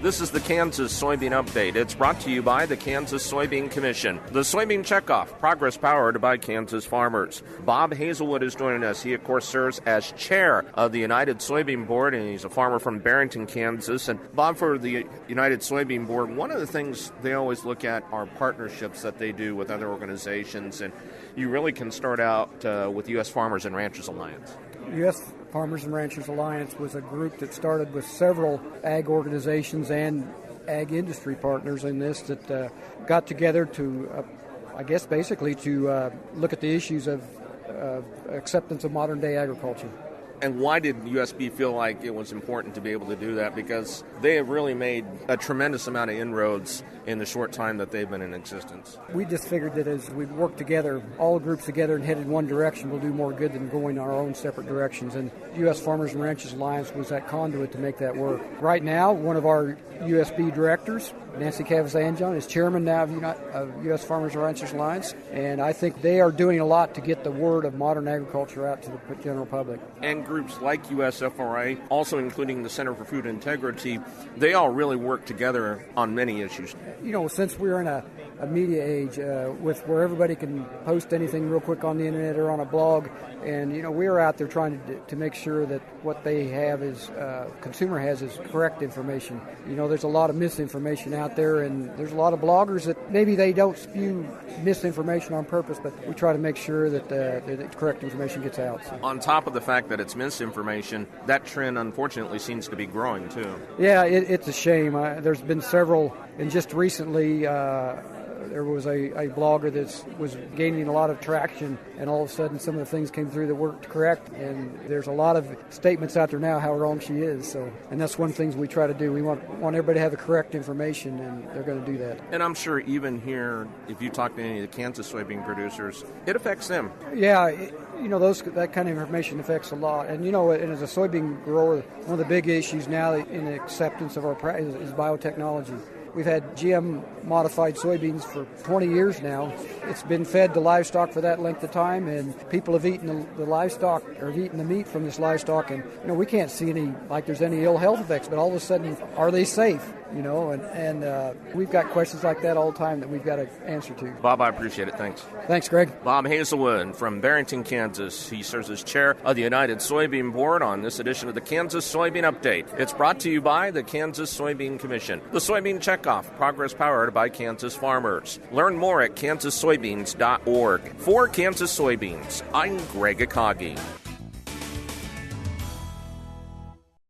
This is the Kansas Soybean Update. It's brought to you by the Kansas Soybean Commission. The Soybean Checkoff, progress powered by Kansas farmers. Bob Hazelwood is joining us. He, of course, serves as chair of the United Soybean Board, and he's a farmer from Barrington, Kansas. And Bob, for the United Soybean Board, one of the things they always look at are partnerships that they do with other organizations, and you really can start out with U.S. Farmers and Ranchers Alliance. U.S. Farmers and Ranchers Alliance was a group that started with several ag organizations and ag industry partners in this that got together to, basically to look at the issues of acceptance of modern-day agriculture. And why did USB feel like it was important to be able to do that? Because they have really made a tremendous amount of inroads in the short time that they've been in existence. We just figured that as we work together, all groups together and head in one direction will do more good than going our own separate directions. And U.S. Farmers and Ranchers Alliance was that conduit to make that work. Right now, one of our USB directors, Nancy Cavazanjon, is chairman now of U.S. Farmers and Ranchers Alliance, and I think they are doing a lot to get the word of modern agriculture out to the general public. And groups like USFRA, also including the Center for Food Integrity, they all really work together on many issues. Since we're in a media age with where everybody can post anything real quick on the internet or on a blog, and we're out there trying to make sure that what they have is consumer has is correct information. There's a lot of misinformation out there, and there's a lot of bloggers that maybe they don't spew misinformation on purpose, but we try to make sure that the correct information gets out. So. On top of the fact that it's misinformation, that trend unfortunately seems to be growing too. Yeah, it's a shame. There's been several, and just recently there was a blogger that was gaining a lot of traction, and all of a sudden some of the things came through that weren't correct, and there's a lot of statements out there now how wrong she is. And that's one of the things we try to do. We want everybody to have the correct information, and they're going to do that. And I'm sure even here, if you talk to any of the Kansas soybean producers, it affects them. Yeah, that kind of information affects a lot. And and as a soybean grower, one of the big issues now in the acceptance of our practice is biotechnology. We've had GM-modified soybeans for 20 years now. It's been fed to livestock for that length of time, and people have eaten the livestock, or have eaten the meat from this livestock, and we can't see there's any ill health effects, but all of a sudden, are they safe? And we've got questions like that all the time that we've got to answer to. Bob, I appreciate it. Thanks. Thanks, Greg. Bob Hazelwood from Barrington, Kansas. He serves as chair of the United Soybean Board on this edition of the Kansas Soybean Update. It's brought to you by the Kansas Soybean Commission. The Soybean Checkoff, progress powered by Kansas farmers. Learn more at kansassoybeans.org. For Kansas Soybeans, I'm Greg Akagi.